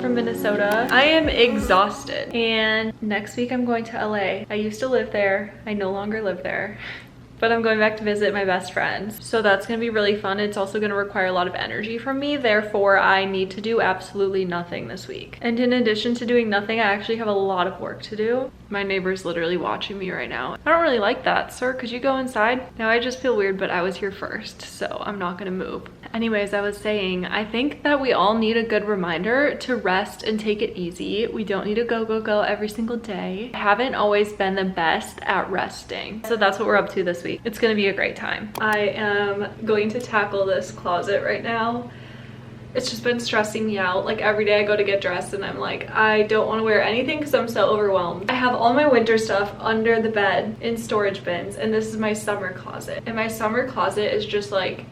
from Minnesota. I am exhausted, and next week I'm going to LA. I used to live there. I no longer live there. But I'm going back to visit my best friends. So that's gonna be really fun. It's also gonna require a lot of energy from me. Therefore, I need to do absolutely nothing this week. And in addition to doing nothing, I actually have a lot of work to do. My neighbor's literally watching me right now. I don't really like that. Sir, could you go inside? Now I just feel weird, but I was here first, so I'm not gonna move. Anyways, I was saying, I think that we all need a good reminder to rest and take it easy. We don't need to go every single day. I haven't always been the best at resting. So that's what we're up to this week. It's gonna be a great time. I am going to tackle this closet right now. It's just been stressing me out. Like every day I go to get dressed and I'm like, I don't want to wear anything because I'm so overwhelmed. I have all my winter stuff under the bed in storage bins, and this is my summer closet. And my summer closet is just like,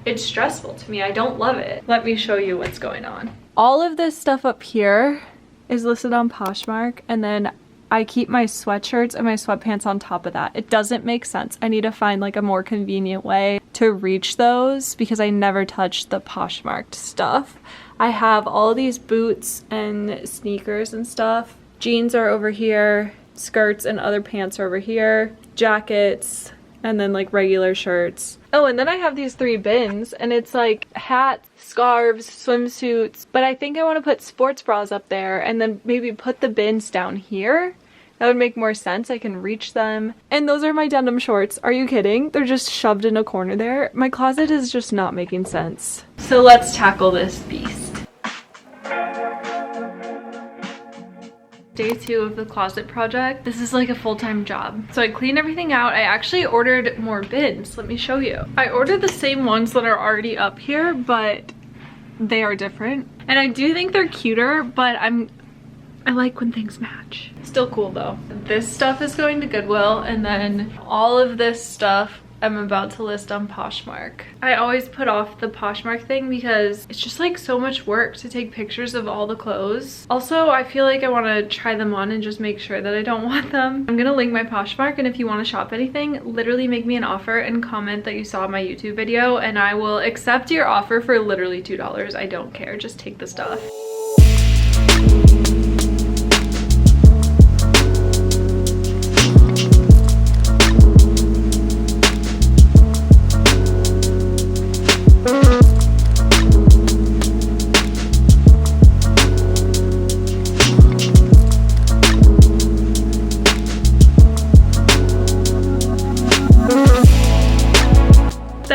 it's stressful to me. I don't love it. Let me show you what's going on. All of this stuff up here is listed on Poshmark, and then I keep my sweatshirts and my sweatpants on top of that. It doesn't make sense. I need to find like a more convenient way to reach those because I never touch the Poshmarked stuff. I have all these boots and sneakers and stuff. Jeans are over here, skirts and other pants are over here, jackets, and then like regular shirts. Oh, and then I have these 3 bins, and it's like hats, scarves, swimsuits, but I think I want to put sports bras up there and then maybe put the bins down here. That would make more sense. I can reach them. And those are my denim shorts. Are you kidding? They're just shoved in a corner there. My closet is just not making sense. So let's tackle this beast. Day 2 of the closet project. This is like a full-time job. So I cleaned everything out. I actually ordered more bins. Let me show you. I ordered the same ones that are already up here, but they are different. And I do think they're cuter, but I like when things match. Still cool though. This stuff is going to Goodwill, and then all of this stuff I'm about to list on Poshmark. I always put off the Poshmark thing because it's just like so much work to take pictures of all the clothes. Also, I feel like I want to try them on and just make sure that I don't want them. I'm gonna link my Poshmark, and if you want to shop anything, literally make me an offer and comment that you saw my YouTube video, and I will accept your offer for literally $2. I don't care, just take the stuff.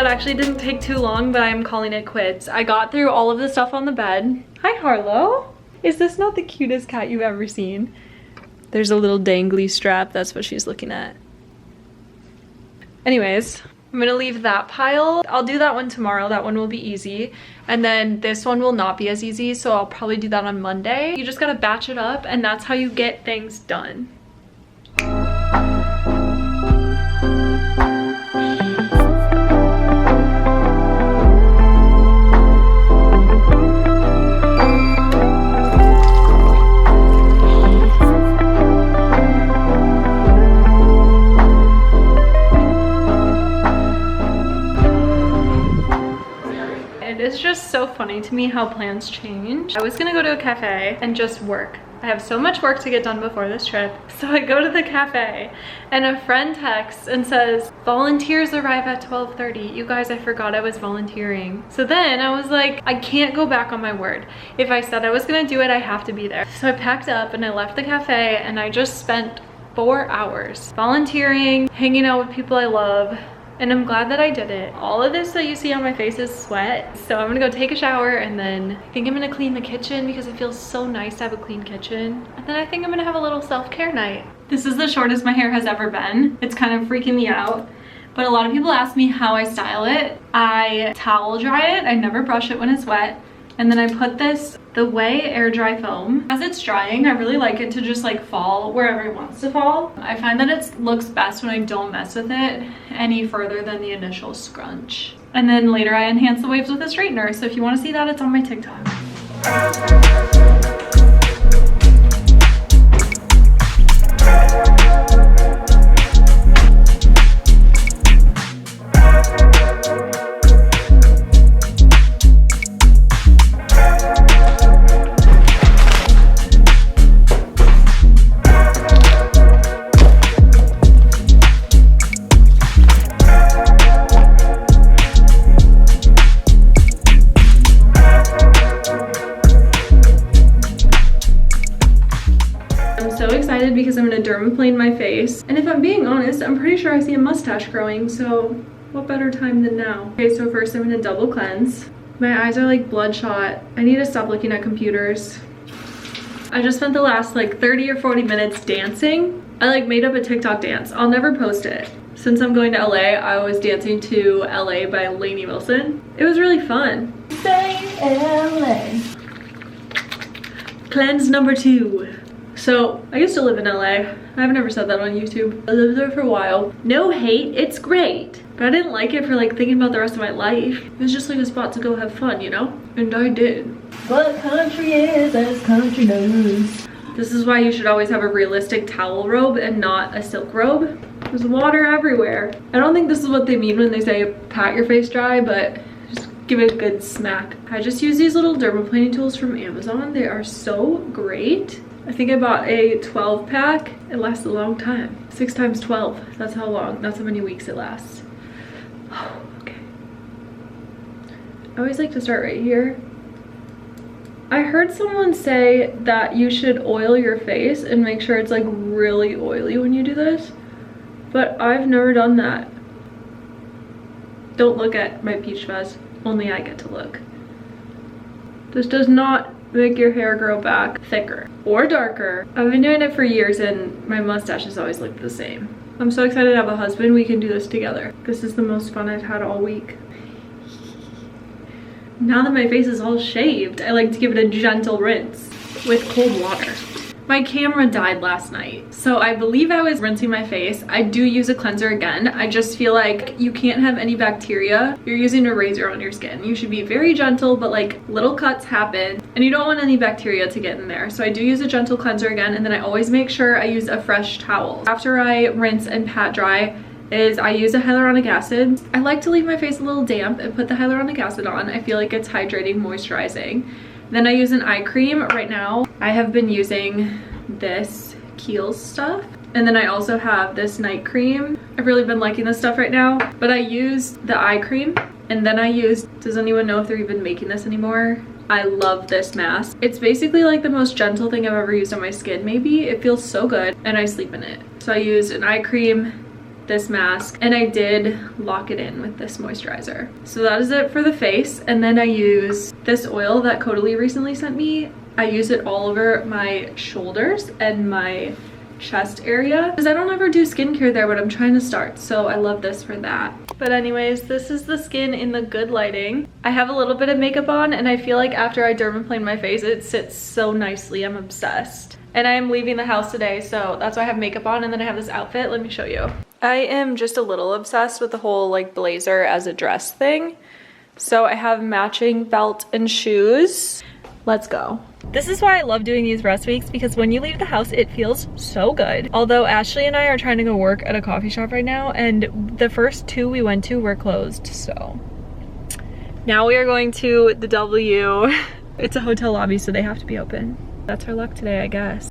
Actually didn't take too long, but I'm calling it quits. I got through all of the stuff on the bed. Hi, Harlow. Is this not the cutest cat you've ever seen? There's a little dangly strap. That's what she's looking at. Anyways, I'm gonna leave that pile. I'll do that one tomorrow. That one will be easy. And then this one will not be as easy, so I'll probably do that on Monday. You just gotta batch it up, and that's how you get things done. It's just so funny to me how plans change. I was gonna go to a cafe and just work. I have so much work to get done before this trip. So I go to the cafe and a friend texts and says, volunteers arrive at 12:30. You guys, I forgot I was volunteering. So then I was like, I can't go back on my word. If I said I was gonna do it, I have to be there. So I packed up and I left the cafe, and I just spent 4 hours volunteering, hanging out with people I love. And I'm glad that I did it. All of this that you see on my face is sweat. So I'm gonna go take a shower, and then I think I'm gonna clean the kitchen because it feels so nice to have a clean kitchen. And then I think I'm gonna have a little self-care night. This is the shortest my hair has ever been. It's kind of freaking me out. But a lot of people ask me how I style it. I towel dry it. I never brush it when it's wet. And then I put this the Way air dry foam. As it's drying, I really like it to just like fall wherever it wants to fall. I find that it looks best when I don't mess with it any further than the initial scrunch. And then later I enhance the waves with a straightener. So if you want to see that, it's on my TikTok. because I'm gonna dermaplane my face. And if I'm being honest, I'm pretty sure I see a mustache growing, so what better time than now? Okay, so first I'm gonna double cleanse. My eyes are like bloodshot. I need to stop looking at computers. I just spent the last like 30 or 40 minutes dancing. I like made up a TikTok dance. I'll never post it. Since I'm going to LA, I was dancing to LA by Lainey Wilson. It was really fun. Say LA. Cleanse number 2. So I used to live in LA. I've never said that on YouTube. I lived there for a while. No hate, it's great. But I didn't like it for like thinking about the rest of my life. It was just like a spot to go have fun, you know? And I did. What country is as country does. This is why you should always have a realistic towel robe and not a silk robe. There's water everywhere. I don't think this is what they mean when they say pat your face dry, but just give it a good smack. I just use these little dermaplaning tools from Amazon. They are so great. I think I bought a 12 pack. It lasts a long time. 6 times 12. That's how long. That's how many weeks it lasts. Oh, okay. I always like to start right here. I heard someone say that you should oil your face and make sure it's like really oily when you do this, but I've never done that. Don't look at my peach fuzz. Only I get to look. This does not make your hair grow back thicker or darker. I've been doing it for years and my mustache has always looked the same. I'm so excited to have a husband. We can do this together. This is the most fun I've had all week. Now that my face is all shaved, I like to give it a gentle rinse with cold water. My camera died last night, so I believe I was rinsing my face. I do use a cleanser again. I just feel like you can't have any bacteria. You're using a razor on your skin. You should be very gentle, but like little cuts happen and you don't want any bacteria to get in there. So I do use a gentle cleanser again, and then I always make sure I use a fresh towel. After I rinse and pat dry, I use a hyaluronic acid. I like to leave my face a little damp and put the hyaluronic acid on. I feel like it's hydrating, moisturizing. Then I use an eye cream. Right now, I have been using this Kiehl's stuff. And then I also have this night cream. I've really been liking this stuff right now. But I use the eye cream. And then I use, does anyone know if they're even making this anymore? I love this mask. It's basically like the most gentle thing I've ever used on my skin, maybe. It feels so good. And I sleep in it. So I used an eye cream, this mask, and I did lock it in with this moisturizer. So that is it for the face. And then I use this oil that Codely recently sent me. I use it all over my shoulders and my chest area because I don't ever do skincare there, but I'm trying to start, so I love this for that. But anyways, this is the skin in the good lighting. I have a little bit of makeup on and I feel like after I dermaplane my face, it sits so nicely. I'm obsessed. And I am leaving the house today, so that's why I have makeup on, and then I have this outfit. Let me show you. I am just a little obsessed with the whole like blazer as a dress thing. So I have matching belt and shoes. Let's go. This is why I love doing these rest weeks, because when you leave the house, it feels so good. Although Ashley and I are trying to go work at a coffee shop right now, and the first 2 we went to were closed, so. Now we are going to the W. It's a hotel lobby, so they have to be open. That's our luck today, I guess.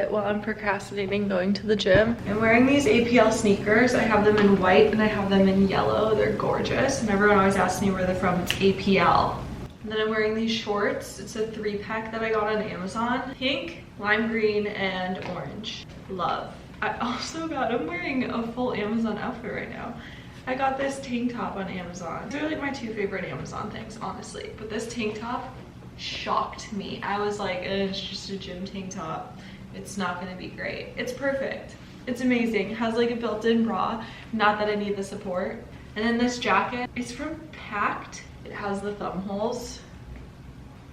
While I'm procrastinating going to the gym. I'm wearing these APL sneakers. I have them in white and I have them in yellow. They're gorgeous and everyone always asks me where they're from. It's APL. And then I'm wearing these shorts. It's a 3-pack that I got on Amazon. Pink, lime green, and orange. Love. I'm wearing a full Amazon outfit right now. I got this tank top on Amazon. These are like my 2 favorite Amazon things, honestly. But this tank top shocked me. I was like, it's just a gym tank top. It's not gonna be great. It's perfect. It's amazing. It has like a built-in bra. Not that I need the support. And then this jacket, it's from Packed. It has the thumb holes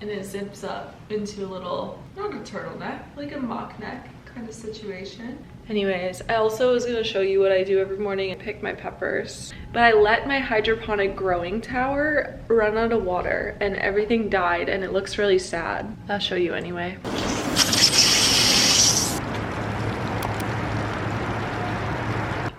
and it zips up into a little, not a turtleneck, like a mock neck kind of situation. Anyways, I also was gonna show you what I do every morning and pick my peppers. But I let my hydroponic growing tower run out of water and everything died and it looks really sad. I'll show you anyway.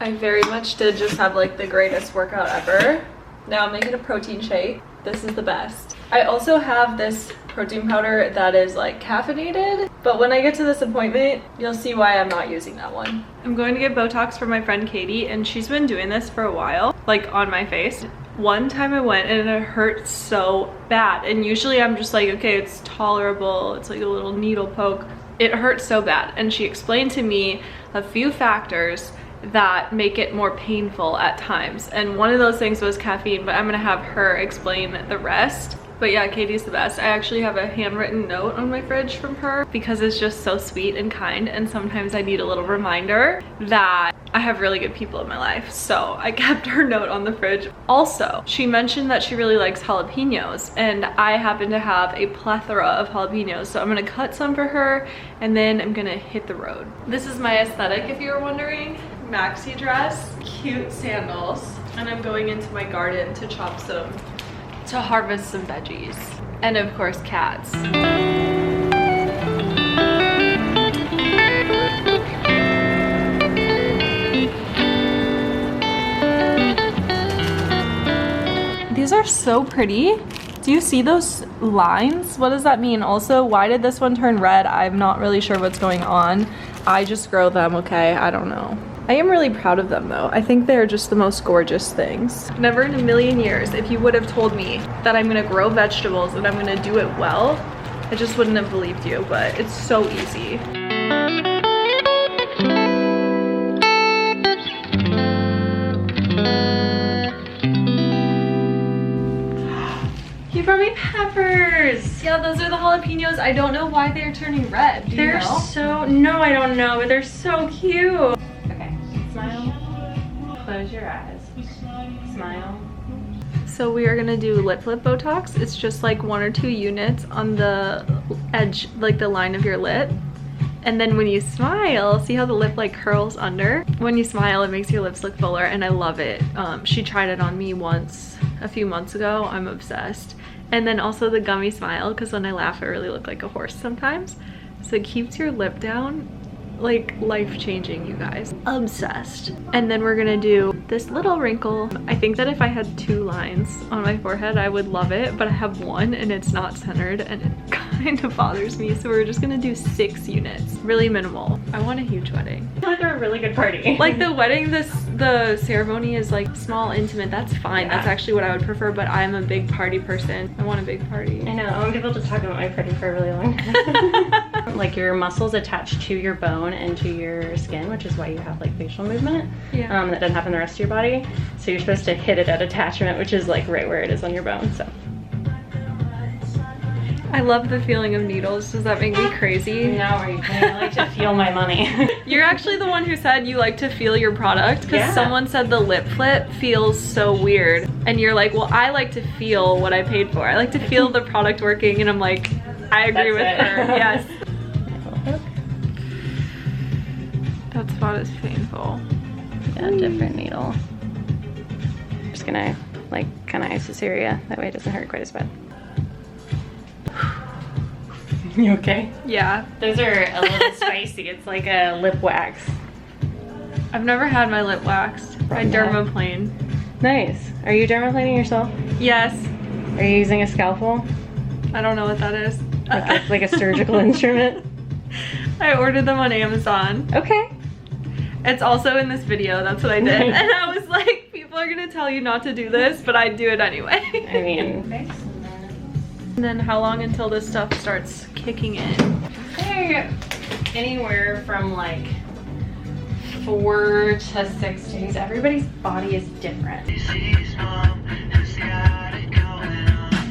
I very much did just have like the greatest workout ever. Now I'm making a protein shake. This is the best. I also have this protein powder that is like caffeinated, but when I get to this appointment, you'll see why I'm not using that one. I'm going to get Botox for my friend Katie, and she's been doing this for a while, like on my face. One time I went and it hurt so bad, and usually I'm just like, okay, it's tolerable, it's like a little needle poke. It hurt so bad, and she explained to me a few factors that make it more painful at times, and one of those things was caffeine, but I'm gonna have her explain the rest. But yeah, Katie's the best. I actually have a handwritten note on my fridge from her because it's just so sweet and kind, and sometimes I need a little reminder that I have really good people in my life. So I kept her note on the fridge. Also, she mentioned that she really likes jalapenos, and I happen to have a plethora of jalapenos, so I'm gonna cut some for her and then I'm gonna hit the road. This is my aesthetic, if you were wondering. Maxi dress, cute sandals, and I'm going into my garden to harvest some veggies, and of course cats. These are so pretty. Do you see those lines? What does that mean? Also, why did this one turn red? I'm not really sure what's going on. I just grow them, okay? I don't know. I am really proud of them though. I think they're just the most gorgeous things. Never in a million years, if you would have told me that I'm gonna grow vegetables and I'm gonna do it well, I just wouldn't have believed you, but it's so easy. You brought me peppers. Yeah, those are the jalapenos. I don't know why they're turning red. Do you know? No, I don't know, but they're so cute. Smile. Close your eyes. Smile. So we are gonna do lip flip Botox. It's just like 1 or 2 units on the edge, like the line of your lip. And then when you smile, see how the lip like curls under? When you smile, it makes your lips look fuller, and I love it. She tried it on me once a few months ago. I'm obsessed. And then also the gummy smile, because when I laugh, I really look like a horse sometimes. So it keeps your lip down. Like life-changing, you guys. Obsessed. And then we're gonna do this little wrinkle. I think that if I had 2 lines on my forehead, I would love it, but I have 1 and it's not centered and it kind of bothers me. So we're just gonna do 6 units. Really minimal. I want a huge wedding. I feel like they're a really good party. Like the wedding, the ceremony is like small, intimate. That's fine. Yeah. That's actually what I would prefer, but I'm a big party person. I want a big party. I know. People just talk about my party for a really long time. Like your muscles attached to your bone and to your skin, which is why you have like facial movement. Yeah. That doesn't happen in the rest of your body. So you're supposed to hit it at attachment, which is like right where it is on your bone. So I love the feeling of needles. Does that make me crazy? No, I like to feel my money. You're actually the one who said you like to feel your product, because someone said the lip flip feels so weird. And you're like, well, I like to feel what I paid for. I like to feel the product working, and I'm like, I agree with her. Yes. That spot is painful. Yeah, different needle. I'm just gonna like kind of ice this area. That way it doesn't hurt quite as bad. You okay? Yeah. Those are a little spicy. It's like a lip wax. I've never had my lip waxed. I dermaplane. Nice. Are you dermaplaning yourself? Yes. Are you using a scalpel? I don't know what that is. Like a surgical instrument? I ordered them on Amazon. Okay. It's also in this video. That's what I did. And I was like, people are gonna tell you not to do this, but I do it anyway. I mean. And then how long until this stuff starts kicking in? Anywhere from like 4 to 6 days. Everybody's body is different.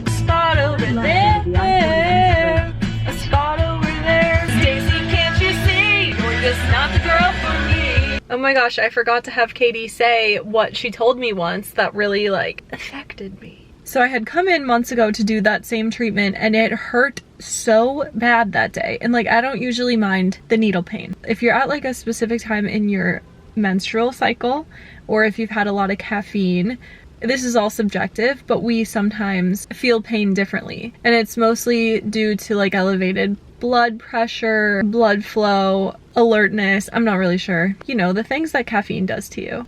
Spot over there, a spot over there. Stacy, can't you see? You're just not the girl for me. Oh my gosh, I forgot to have Katie say what she told me once that really like affected me. So I had come in months ago to do that same treatment, and it hurt so bad that day. And like, I don't usually mind the needle pain. If you're at like a specific time in your menstrual cycle, or if you've had a lot of caffeine, this is all subjective, but we sometimes feel pain differently. And it's mostly due to like elevated blood pressure, blood flow, alertness. I'm not really sure. You know, the things that caffeine does to you.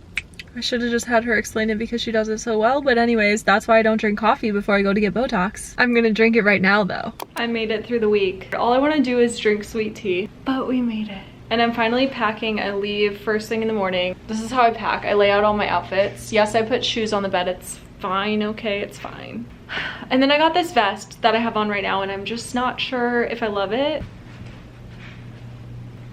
I should have just had her explain it because she does it so well. But anyways, that's why I don't drink coffee before I go to get Botox. I'm gonna drink it right now though. I made it through the week. All I want to do is drink sweet tea, but we made it. And I'm finally packing. I leave first thing in the morning. This is how I pack. I lay out all my outfits. Yes, I put shoes on the bed. It's fine, okay, it's fine. And then I got this vest that I have on right now, and I'm just not sure if I love it.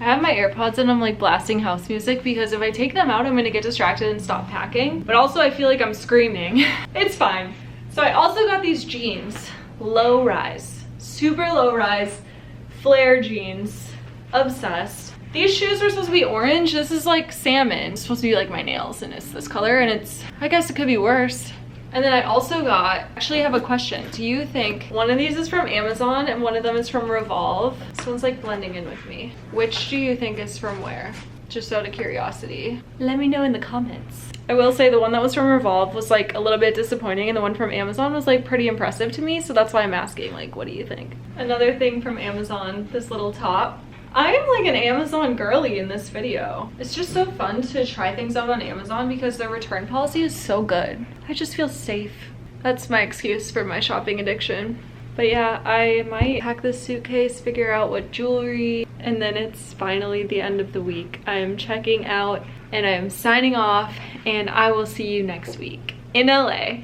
I have my AirPods and I'm like blasting house music because if I take them out, I'm gonna get distracted and stop packing. But also I feel like I'm screaming. It's fine. So I also got these jeans, low rise, super low rise, flare jeans, obsessed. These shoes were supposed to be orange. This is like salmon. It's supposed to be like my nails and it's this color and it's, I guess it could be worse. And then I also got, actually I have a question. Do you think one of these is from Amazon and one of them is from Revolve? This one's like blending in with me. Which do you think is from where? Just out of curiosity. Let me know in the comments. I will say the one that was from Revolve was like a little bit disappointing and the one from Amazon was like pretty impressive to me. So that's why I'm asking, like, what do you think? Another thing from Amazon, this little top. I am like an Amazon girly in this video. It's just so fun to try things out on Amazon because their return policy is so good. I just feel safe. That's my excuse for my shopping addiction. But yeah, I might pack this suitcase, figure out what jewelry, and then it's finally the end of the week. I am checking out and I am signing off, and I will see you next week in LA.